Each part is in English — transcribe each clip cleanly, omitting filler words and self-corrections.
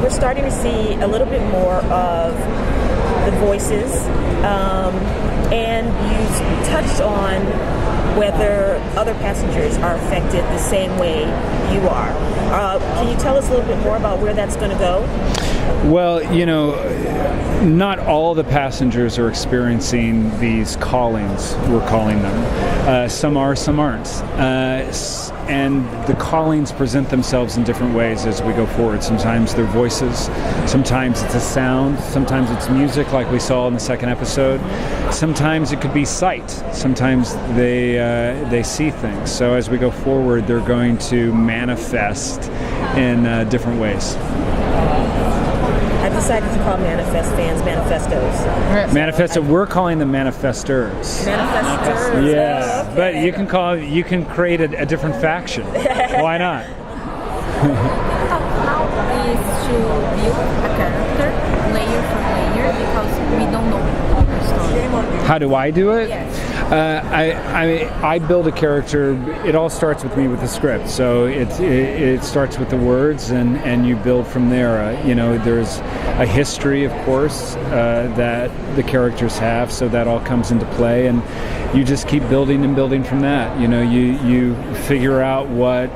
we're starting to see a little bit more of the voices, and you touched on whether other passengers are affected the same way you are. Can you tell us a little bit more about where that's going to go? Well, not all the passengers are experiencing these callings, we're calling them. Some are, some aren't. And the callings present themselves in different ways as we go forward. Sometimes they're voices, sometimes it's a sound, sometimes it's music like we saw in the second episode. Sometimes it could be sight. Sometimes they see things. So as we go forward, they're going to manifest in different ways. I decided to call Manifest fans manifestos. Manifesto. We're calling them manifestors. Manifestors. Yeah, okay. But you can create a different faction. Why not? How is to build a character layer for layer because we don't know all the story? How do I do it? Yes. I build a character. It all starts with me with the script. So it starts with the words, and you build from there. There's a history, of course, that the characters have. So that all comes into play, and you just keep building and building from that. You figure out what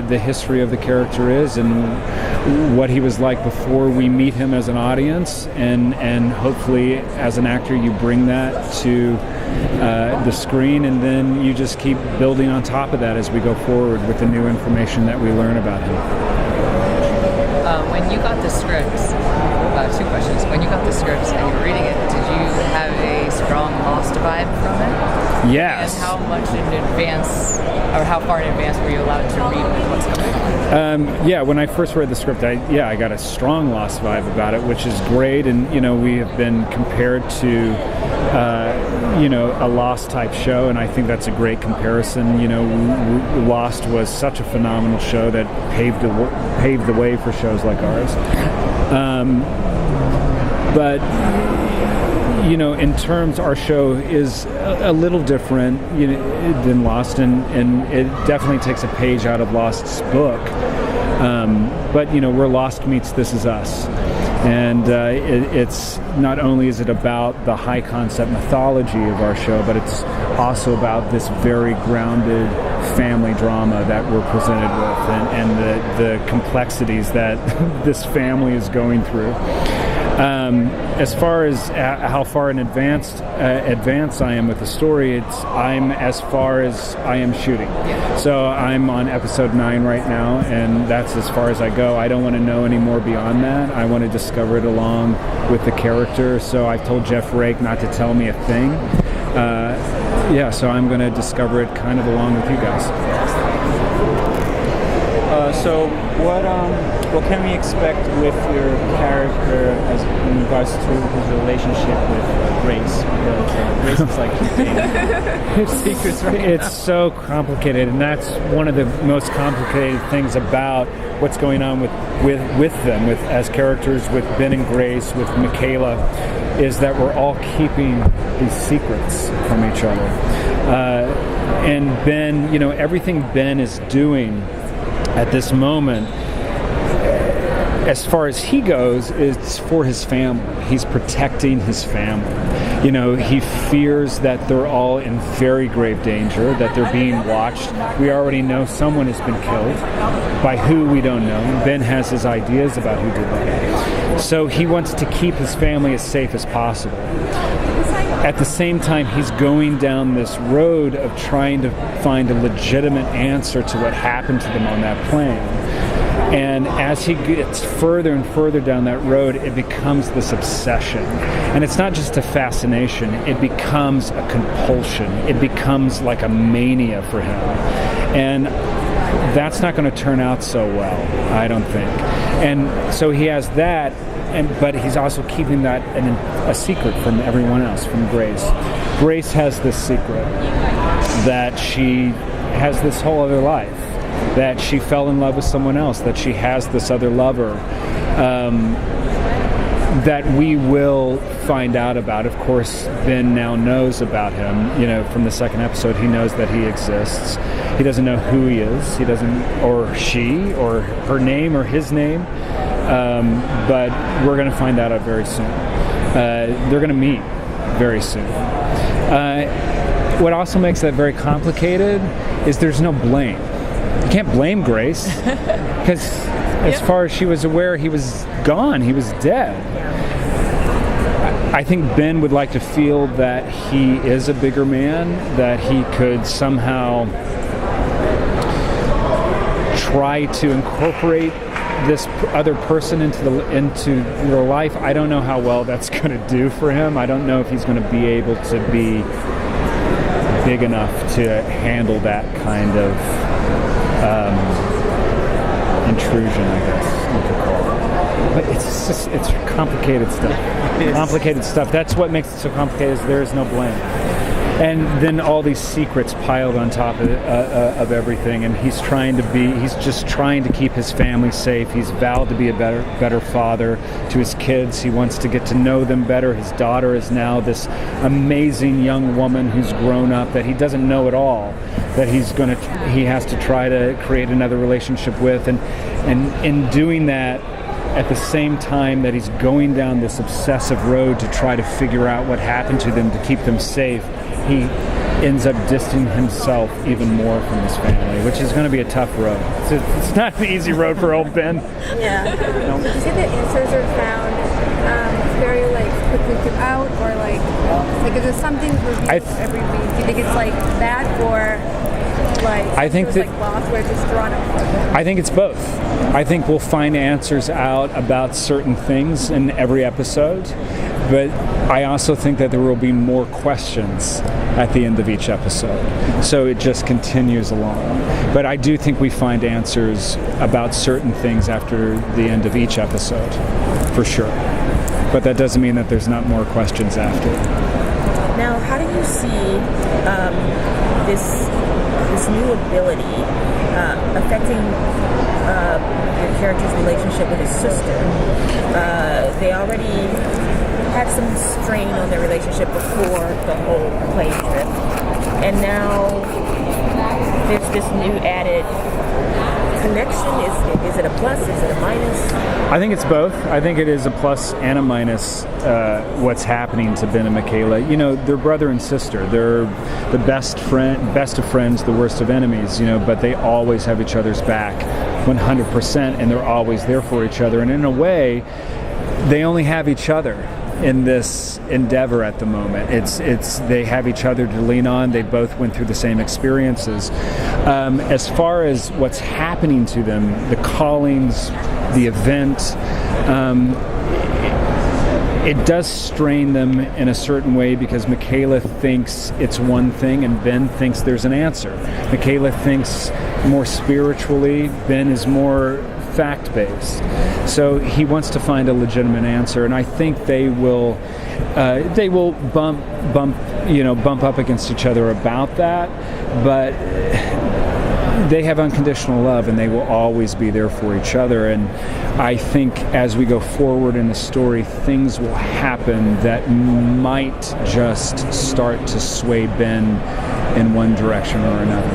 the history of the character is and what he was like before we meet him as an audience, and hopefully as an actor you bring that to the screen, and then you just keep building on top of that as we go forward with the new information that we learn about him. When you got the scripts, two questions. When you got the scripts and you were reading it, did you have a strong Lost vibe from it? Yes. And how much in advance, or how far in advance were you allowed to read what's coming? When I first read the script, I got a strong Lost vibe about it, which is great. And we have been compared to a Lost type show, and I think that's a great comparison. Lost was such a phenomenal show that paved the way for shows like ours. But in terms, our show is a little different than Lost, and it definitely takes a page out of Lost's book. But where Lost meets This Is Us. And it's not only is it about the high concept mythology of our show, but it's also about this very grounded family drama that we're presented with, and the complexities that this family is going through. As far as how far in advance I am with the story, I'm as far as I am shooting. So I'm on episode 9 right now, and that's as far as I go. I don't want to know any more beyond that. I want to discover it along with the character. So I've told Jeff Rake not to tell me a thing. So I'm going to discover it kind of along with you guys. So what can we expect with your character as in regards to his relationship with Grace? Because Grace is like secrets, right? It's so complicated, and that's one of the most complicated things about what's going on with them, as characters, with Ben and Grace, with Michaela, is that we're all keeping these secrets from each other. And Ben, everything Ben is doing at this moment, as far as he goes, it's for his family. He's protecting his family. He fears that they're all in very grave danger, that they're being watched. We already know someone has been killed. By who, we don't know. Ben has his ideas about who did that. So he wants to keep his family as safe as possible. At the same time, he's going down this road of trying to find a legitimate answer to what happened to them on that plane. And as he gets further and further down that road, it becomes this obsession. And it's not just a fascination, it becomes a compulsion. It becomes like a mania for him. And that's not going to turn out so well, I don't think. And so he has that, but he's also keeping that a secret from everyone else, from Grace. Grace has this secret that she has this whole other life, that she fell in love with someone else, that she has this other lover, that we will find out about. Of course, Ben now knows about him. From the second episode, he knows that he exists. He doesn't know who he is. He doesn't, or she, or her name, or his name. but we're going to find that out very soon. They're going to meet very soon. What also makes that very complicated is there's no blame. You can't blame Grace because as far as she was aware, he was gone. He was dead. I think Ben would like to feel that he is a bigger man, that he could somehow try to incorporate this other person into their life. I don't know how well that's going to do for him. I don't know if he's going to be able to be big enough to handle that kind of intrusion, I guess you could call it. But it's complicated stuff. Complicated stuff. That's what makes it so complicated, is there is no blame. And then all these secrets piled on top of everything, and he's just trying to keep his family safe. He's vowed to be a better father to his kids. He wants to get to know them better. His daughter is now this amazing young woman who's grown up that he doesn't know at all, that he has to try to create another relationship with, and in doing that, at the same time that he's going down this obsessive road to try to figure out what happened to them to keep them safe, he ends up distancing himself even more from his family, which is going to be a tough road. It's not an easy road for old Ben. Yeah. Did you say the answers are found very quickly throughout, or is there something revealed every week? Do you think it's like that, or I think that lost where it's just drawn up? I think it's both. I think we'll find answers out about certain things in every episode, but I also think that there will be more questions at the end of each episode. So it just continues along. But I do think we find answers about certain things after the end of each episode, for sure. But that doesn't mean that there's not more questions after. Now, how do you see this new ability affecting your character's relationship with his sister? They already had some strain on their relationship before the whole plane trip, and now there's this new added connection. Is it a plus? Is it a minus? I think it's both. I think it is a plus and a minus, what's happening to Ben and Michaela. You know, they're brother and sister. They're the best of friends, the worst of enemies, but they always have each other's back 100%, and they're always there for each other. And in a way, they only have each other in this endeavor at the moment. It's they have each other to lean on. They both went through the same experiences. As far as what's happening to them, the callings, the event, it does strain them in a certain way, because Michaela thinks it's one thing and Ben thinks there's an answer. Michaela thinks more spiritually, Ben is more fact-based. So he wants to find a legitimate answer, and I think they will bump up against each other about that, but they have unconditional love, and they will always be there for each other. And I think as we go forward in the story, things will happen that might just start to sway Ben in one direction or another.